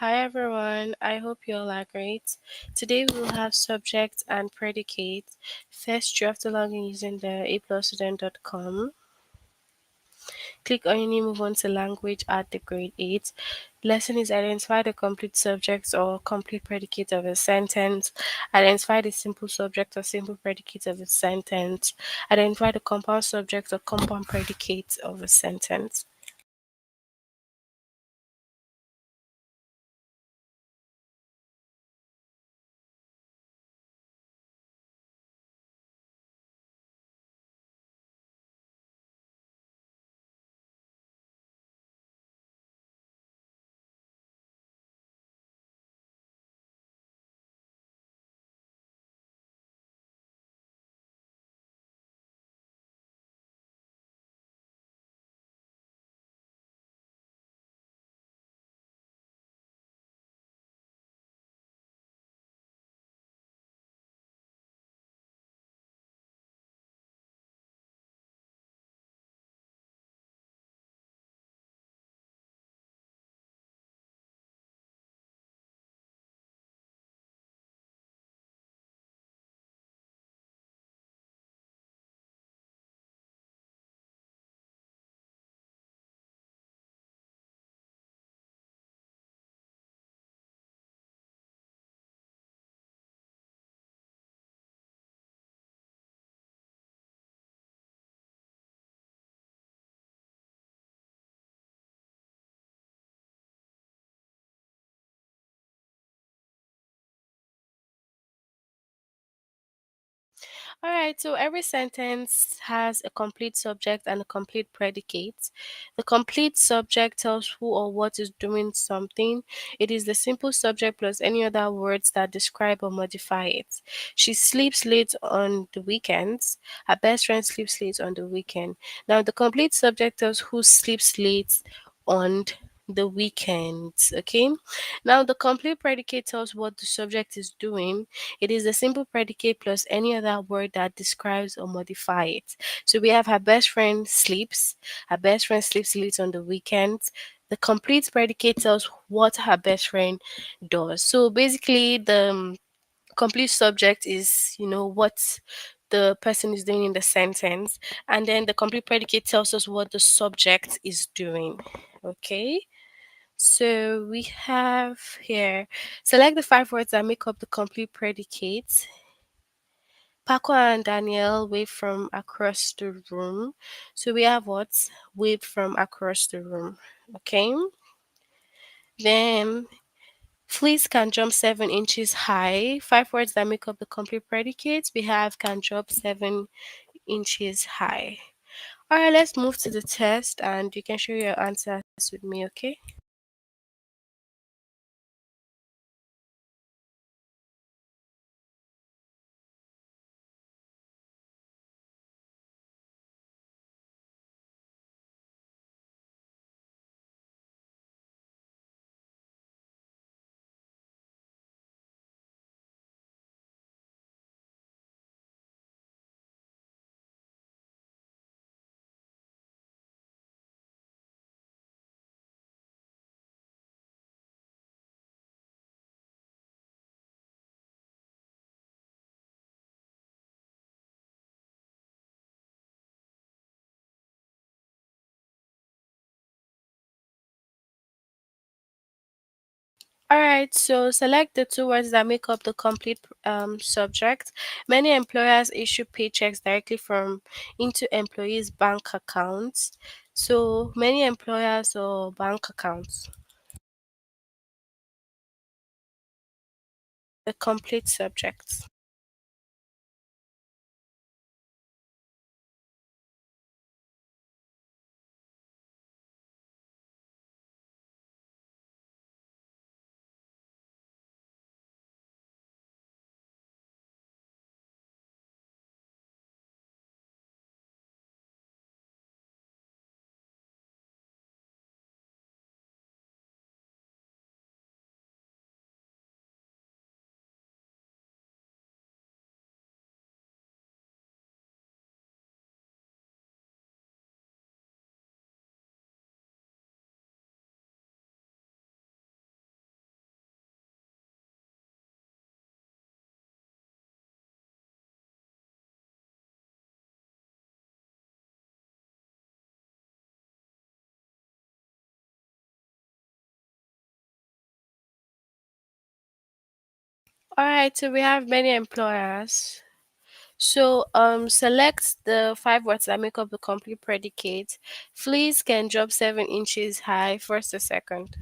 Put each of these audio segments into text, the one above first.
Hi everyone, I hope you all are great. Today we will have subject and predicate. First, you have to log in using the aplusstudent.com. Click on any move on to language at the grade 8. Lesson is identify the complete subject or complete predicate of a sentence. Identify the simple subject or simple predicate of a sentence. Identify the compound subject or compound predicate of a sentence. All right, so every sentence has a complete subject and a complete predicate. The complete subject tells who or what is doing something. It is the simple subject plus any other words that describe or modify it. She sleeps late on the weekends. Her best friend sleeps late on the weekend. Now, the complete subject tells who sleeps late on the weekends. Okay. Now, the complete predicate tells what the subject is doing. It is the simple predicate plus any other word that describes or modify it. So we have her best friend sleeps. Her best friend sleeps late on the weekends. The complete predicate tells what her best friend does. So basically, the complete subject is, what the person is doing in the sentence, and then the complete predicate tells us what the subject is doing. Okay. So we have here select the five words that make up the complete predicate. Paco and Danielle wave from across the room. So we have what? Wave from across the room. Okay. Then fleas can jump 7 inches high. Five words that make up the complete predicate. We have can jump 7 inches high. Alright, let's move to the test and you can share your answers with me, okay? All right, so select the two words that make up the complete subject. Many employers issue paychecks directly from into employees' bank accounts. So many employers or bank accounts. The complete subject. All right, so we have many employers. So select the five words that make up the complete predicate. Fleas can jump 7 inches high, first or second.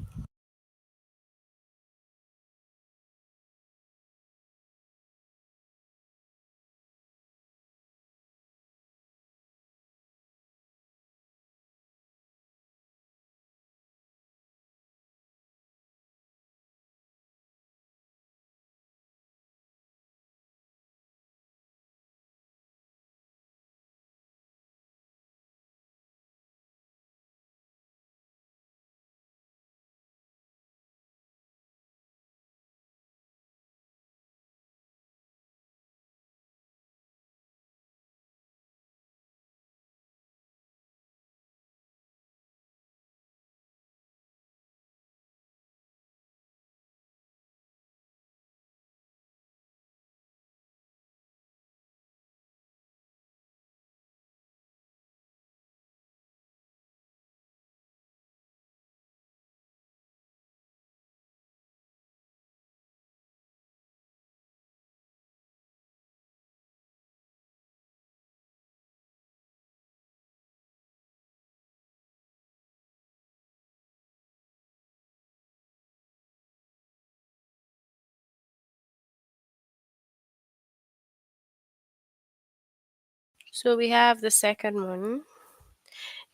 So we have the second one.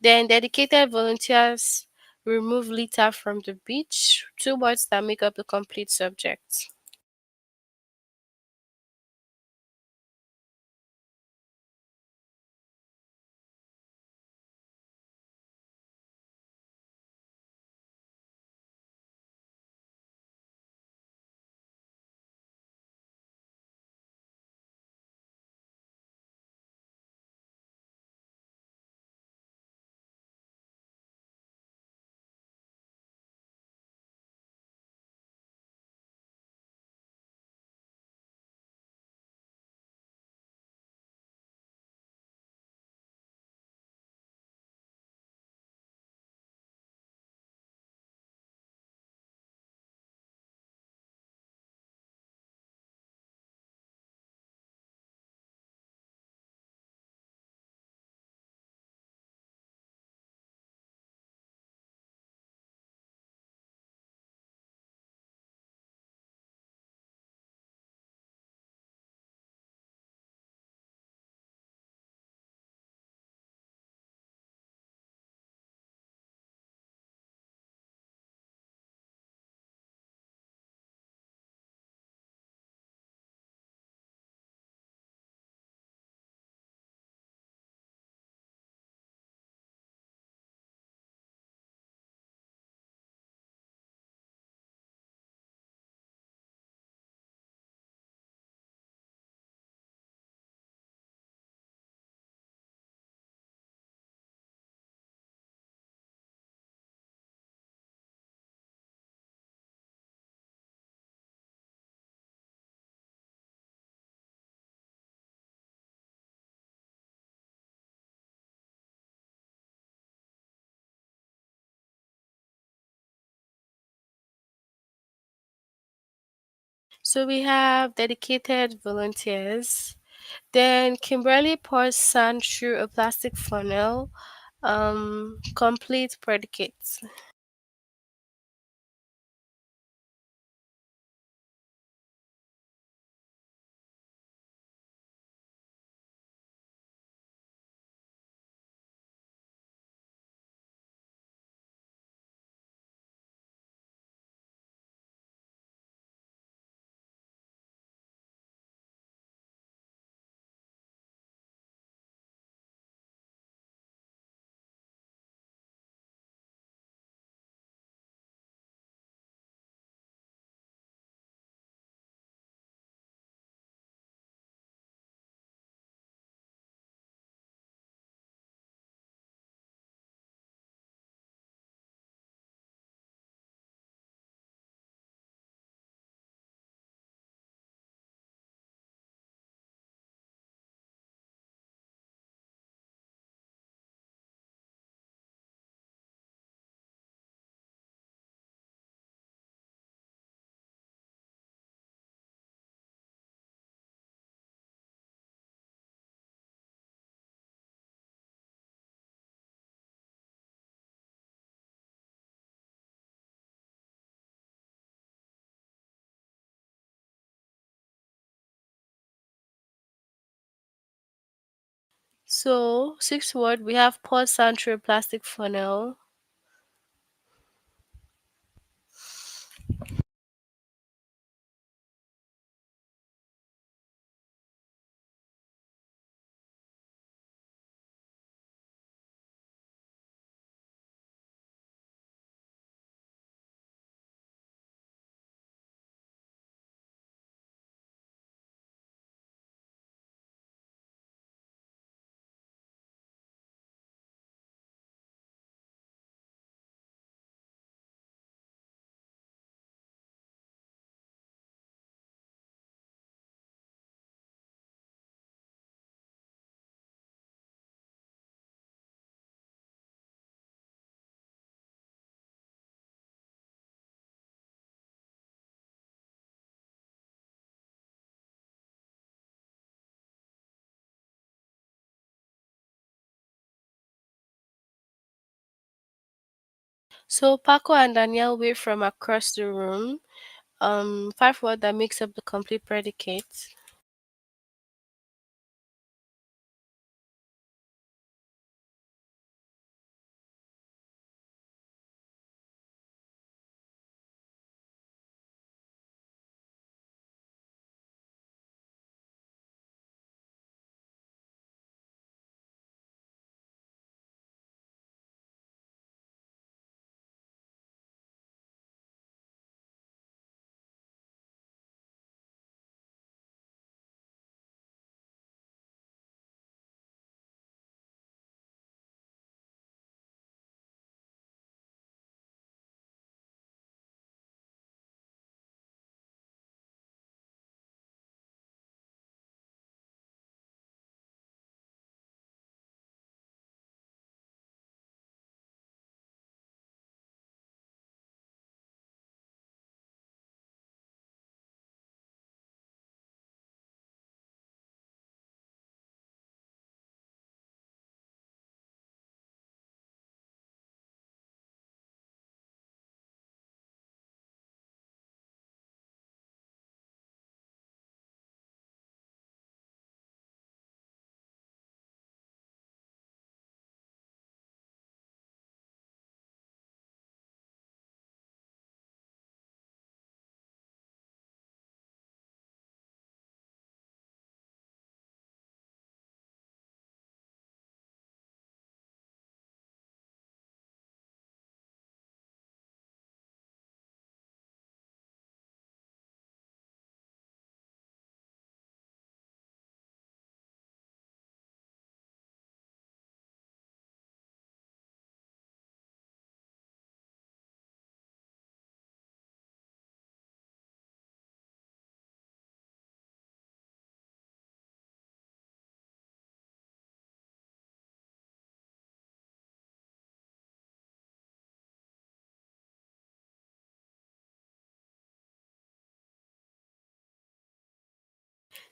Then dedicated volunteers remove litter from the beach. Two words that make up the complete subject. So we have dedicated volunteers. Then Kimberly pours sand through a plastic funnel. Complete predicate. So, sixth word, we have pour sand through a plastic funnel. So, Paco and Danielle wave from across the room. Five word that makes up the complete predicate.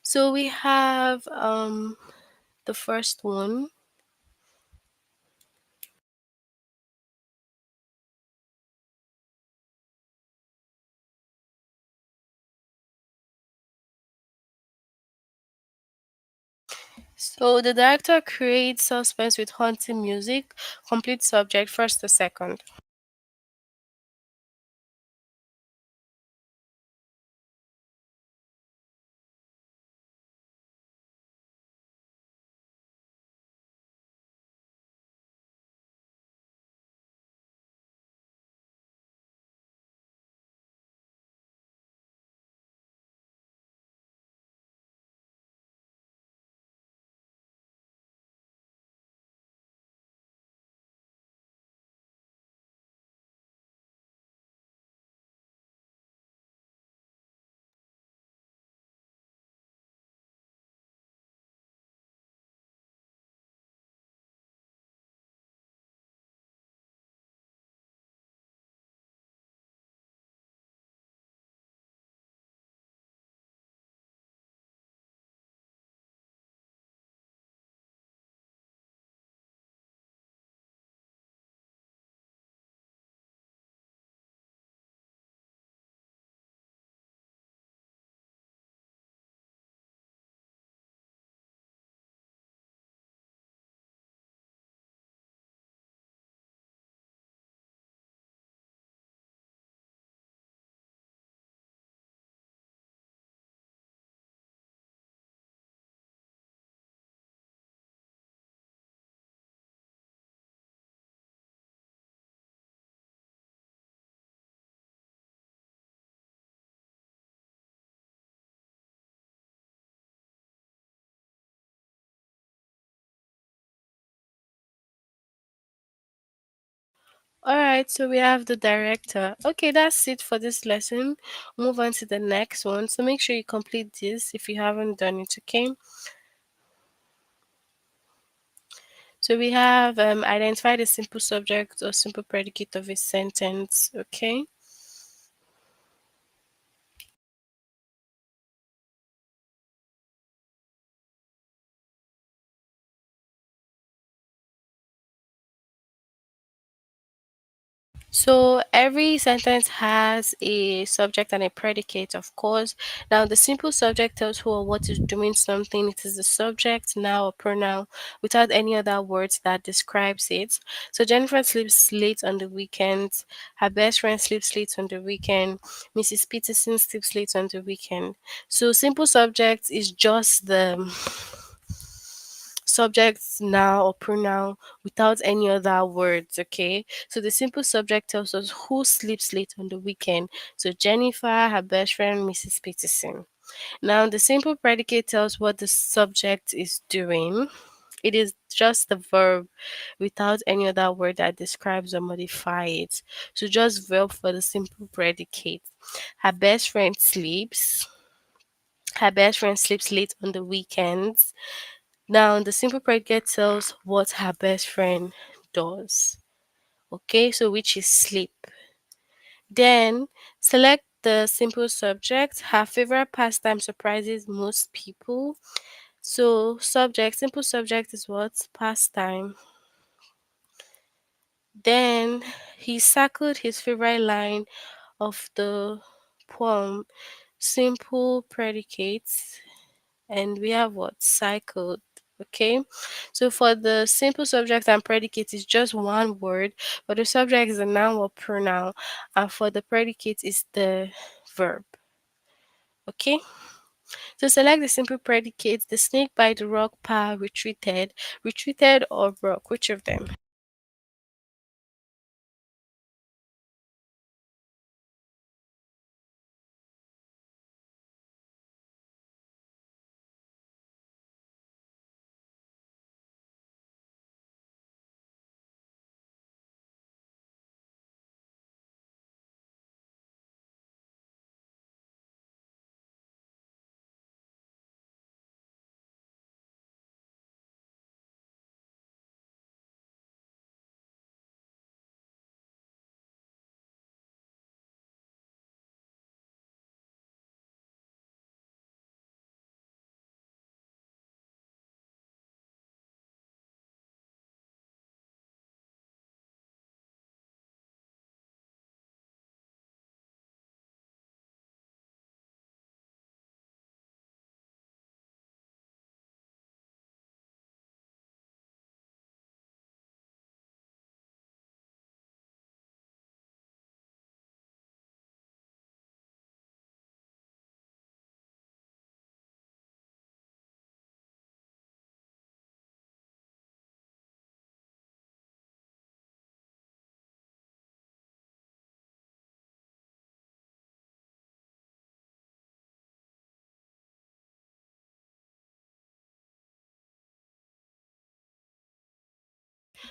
So, we have the first one. So, the director creates suspense with haunting music. Complete subject, first to second. All right, so we have the director. Okay, that's it for this lesson. Move on to the next one. So make sure you complete this if you haven't done it, okay? So we have identify the simple subject or simple predicate of a sentence, okay? So every sentence has a subject and a predicate, of course. Now, the simple subject tells who or what is doing something. It is the subject, now or pronoun, without any other words that describes it. So Jennifer sleeps late on the weekend. Her best friend sleeps late on the weekend. Mrs. Peterson sleeps late on the weekend. So simple subject is just the subjects now or pronoun without any other words, okay? So the simple subject tells us who sleeps late on the weekend. So Jennifer, her best friend, Mrs. Peterson. Now the simple predicate tells what the subject is doing. It is just the verb without any other word that describes or modify it. So just verb for the simple predicate. Her best friend sleeps. Her best friend sleeps late on the weekends. Now, the simple predicate tells what her best friend does. Okay, so which is sleep. Then select the simple subject. Her favorite pastime surprises most people. So, subject, simple subject is what? Pastime. Then he circled his favorite line of the poem. Simple predicates. And we have what? Cycled. Okay, so for the simple subject and predicate is just one word, but the subject is a noun or pronoun, and for the predicate is the verb. Okay, so select the simple predicate. The snake by the rock pa retreated. Retreated or rock, which of them?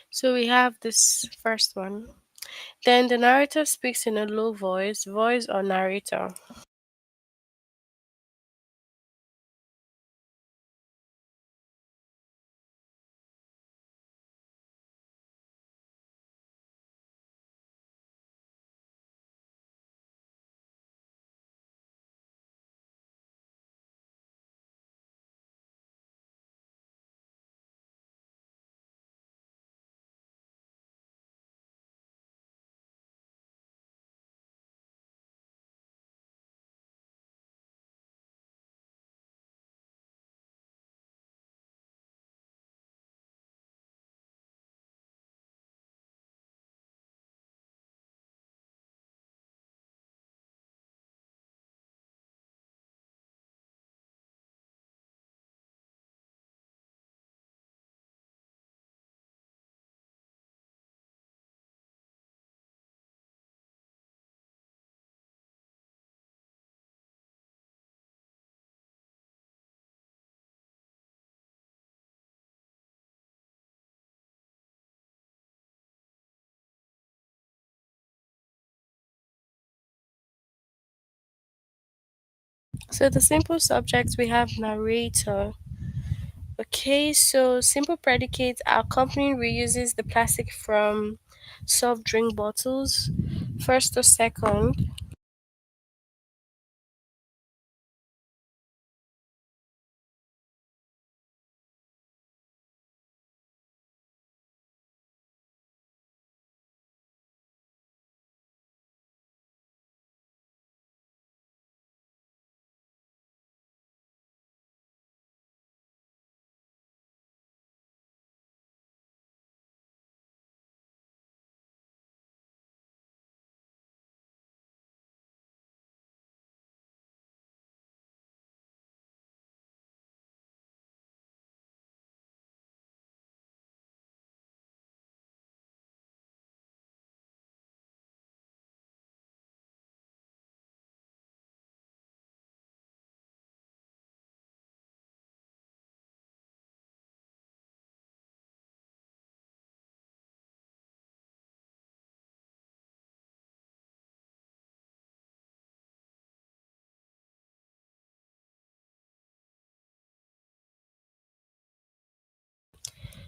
So we have this first one. Then the narrator speaks in a low voice, voice or narrator. So the simple subject we have narrator. Okay, so simple predicates, our company reuses the plastic from soft drink bottles. First or second.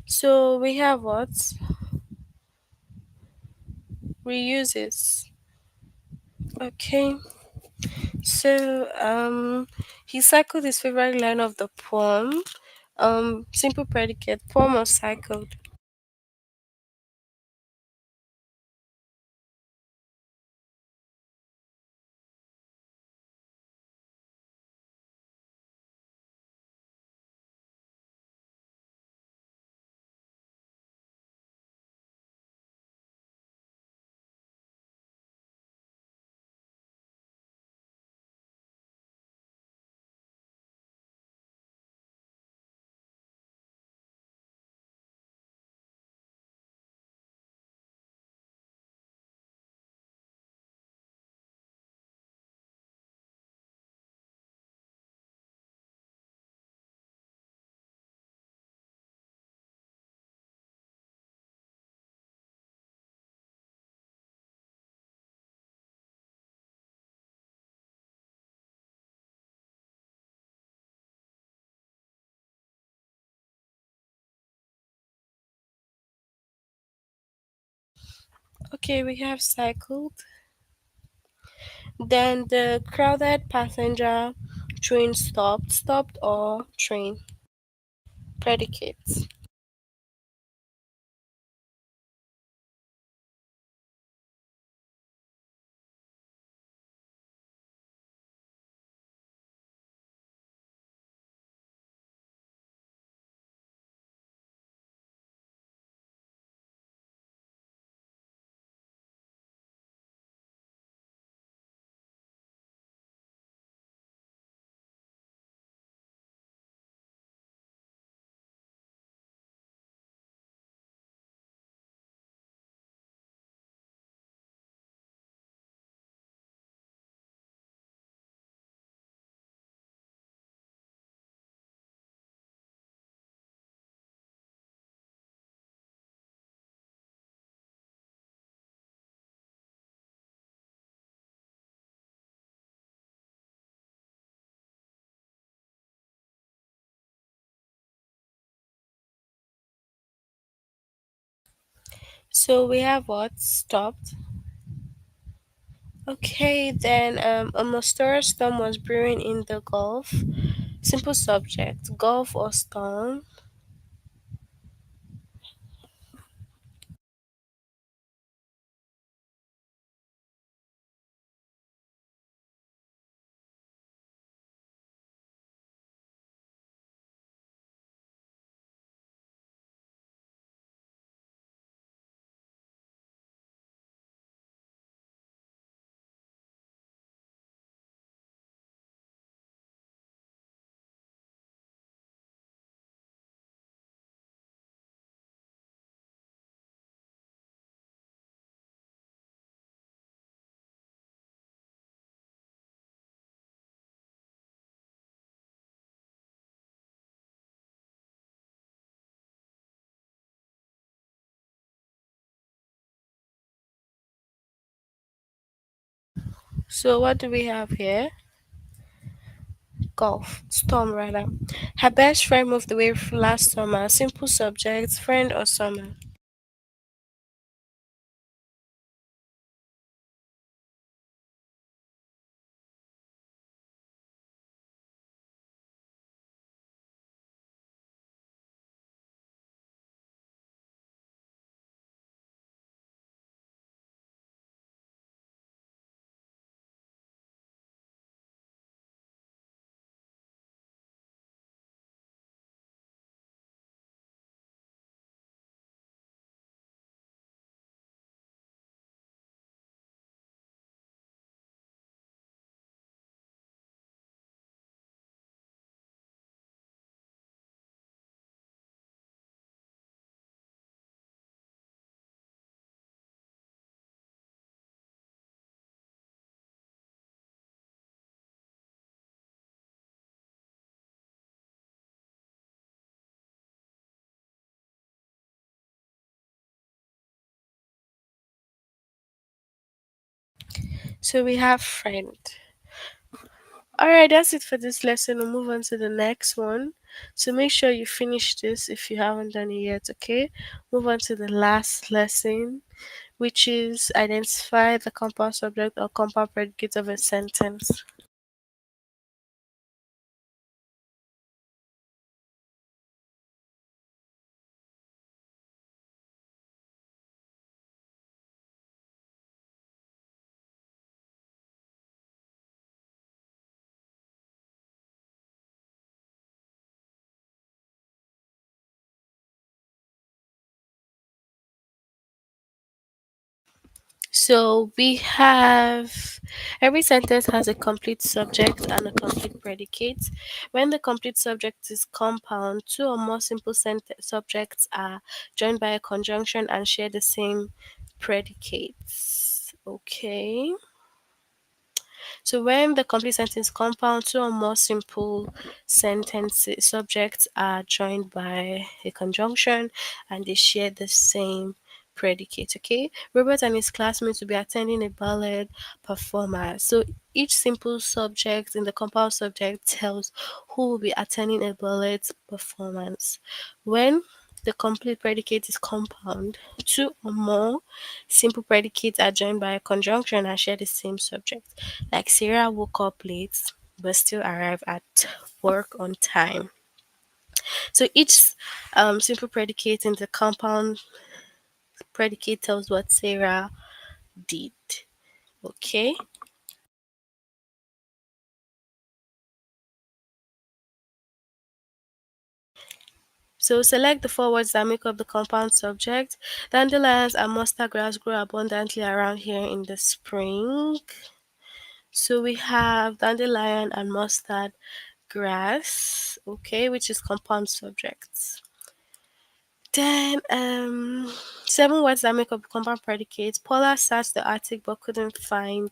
So we have what? Reuses. Okay. So he cycled his favorite line of the poem. Simple predicate, poem or cycled. Okay, we have cycled. Then the crowded passenger train stopped. Stopped or train. Predicates. So we have what? Stopped. Okay, then a monstrous storm was brewing in the Gulf. Simple subject, Gulf or storm. So what do we have here? Golf. Storm, rather. Her best friend moved away last summer. Simple subject. Friend or summer. So we have friend. Alright, that's it for this lesson. We'll move on to the next one. So make sure you finish this if you haven't done it yet, okay? Move on to the last lesson, which is identify the compound subject or compound predicate of a sentence. So we have every sentence has a complete subject and a complete predicate. When the complete subject is compound, two or more simple subjects are joined by a conjunction and share the same predicates. Okay. So when the complete sentence compound, two or more simple sentences subjects are joined by a conjunction and they share the same predicate. Okay. Robert and his classmates will be attending a ballet performance. So each simple subject in the compound subject tells who will be attending a ballet performance. When the complete predicate is compound, two or more simple predicates are joined by a conjunction and share the same subject. Like Sarah woke up late but still arrived at work on time. So each simple predicate in the compound predicate tells what Sarah did. Okay. So select the four words that make up the compound subject. Dandelions and mustard grass grow abundantly around here in the spring. So we have dandelion and mustard grass, okay, which is compound subjects. Then seven words that make up compound predicates. Paula searched the attic but couldn't find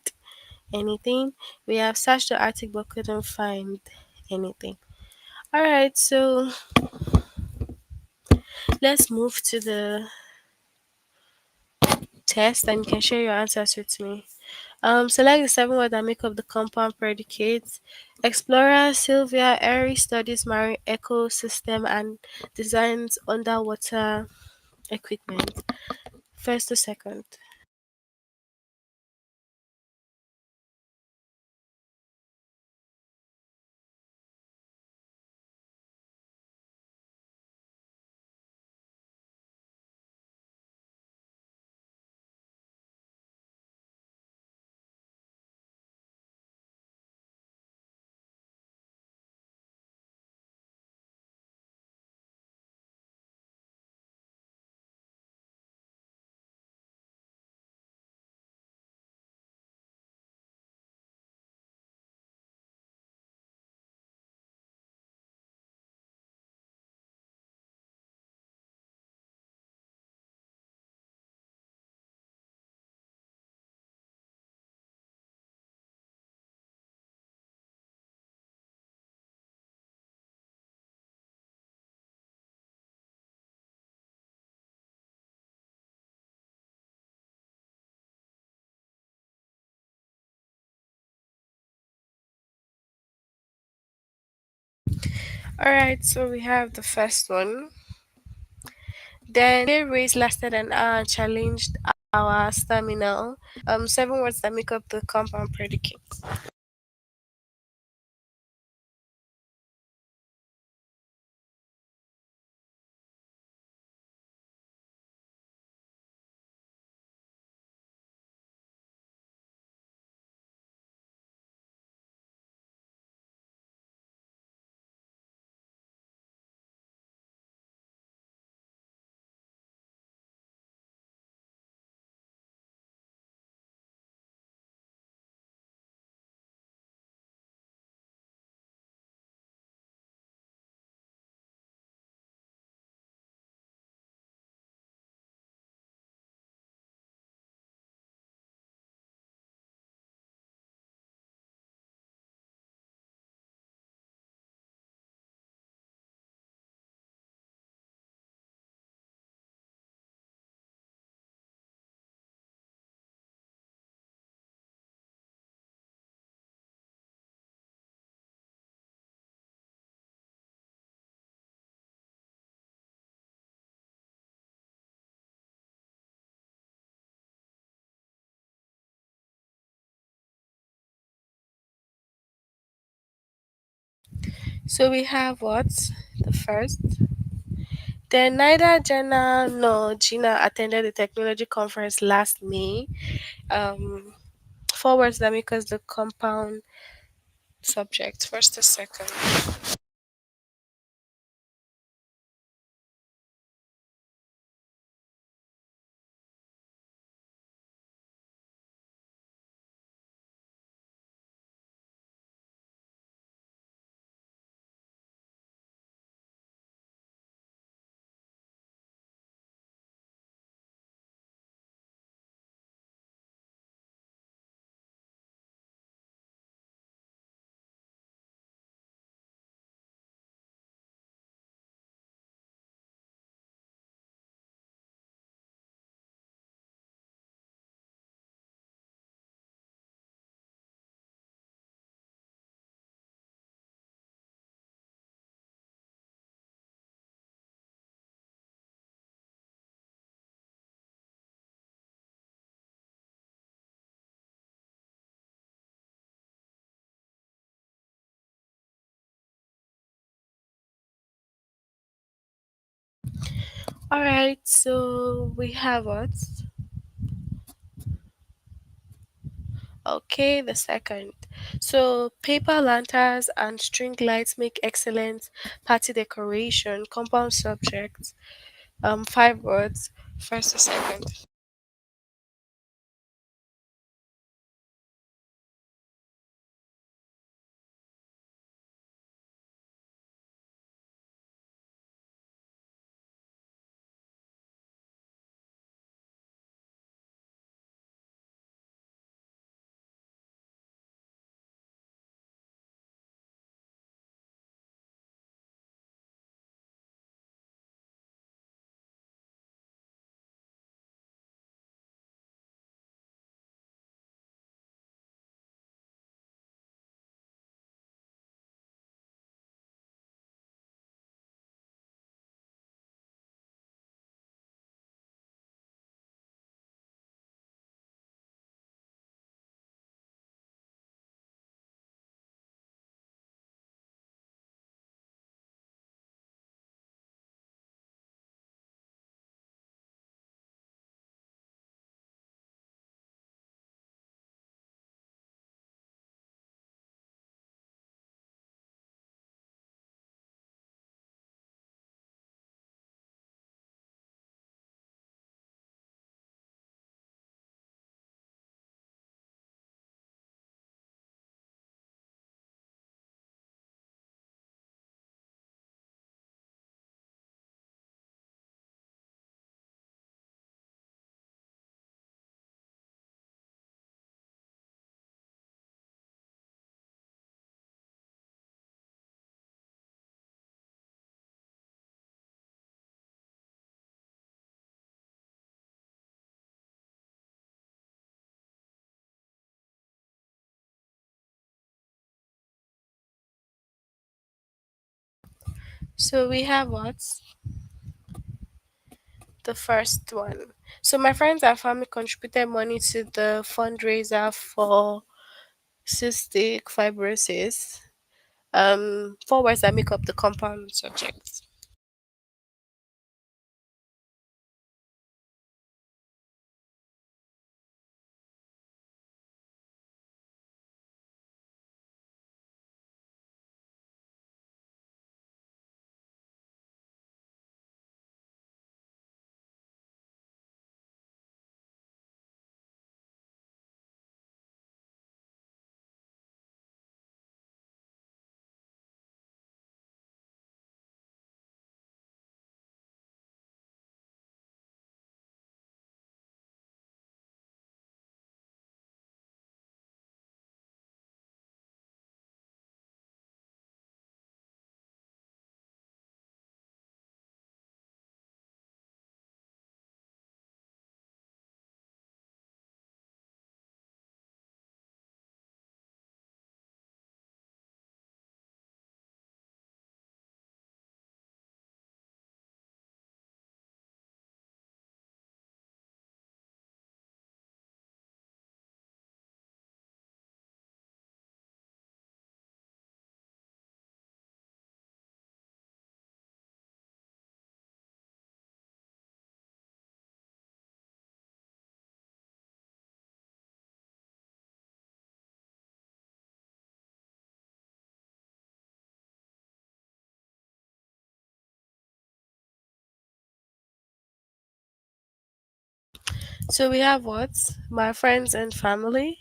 anything. We have searched the attic but couldn't find anything. Alright, so let's move to the test and you can share your answers with me. Select the seven words that make up the compound predicates. Explorer Sylvia Airy studies marine ecosystem and designs underwater equipment. First to second. All right, so we have the first one. Then the race lasted an hour and challenged our stamina. Seven words that make up the compound predicate. So we have what? The first. Then neither Jenna nor Gina attended the technology conference last May. Um, Four words that make us the compound subject. First to second. All right, so we have what? Okay, the second. So paper lanterns and string lights make excellent party decoration. Compound subject. Five words. First to second. So we have what? The first one. So my friends and family contributed money to the fundraiser for cystic fibrosis. 4 words that make up the compound subject. So we have what? My friends and family.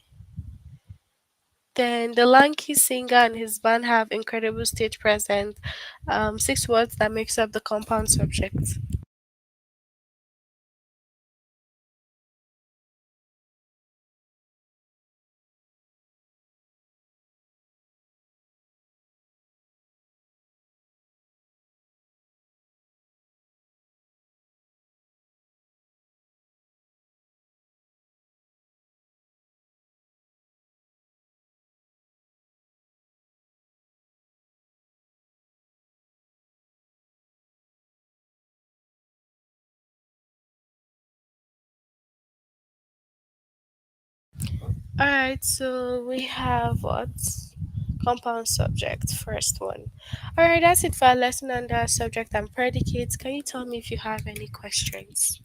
Then the lanky singer and his band have incredible stage presence. 6 words that makes up the compound subject. Alright, so we have what? Compound subject, first one. Alright, that's it for our lesson under subject and predicates. Can you tell me if you have any questions?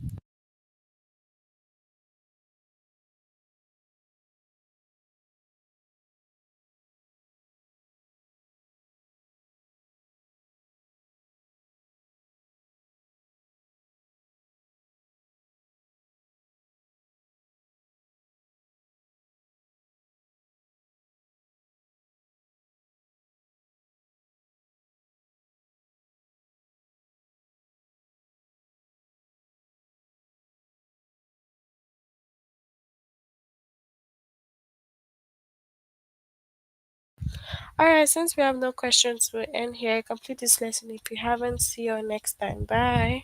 Alright, since we have no questions, we'll end here. Complete this lesson if you haven't. See you next time. Bye.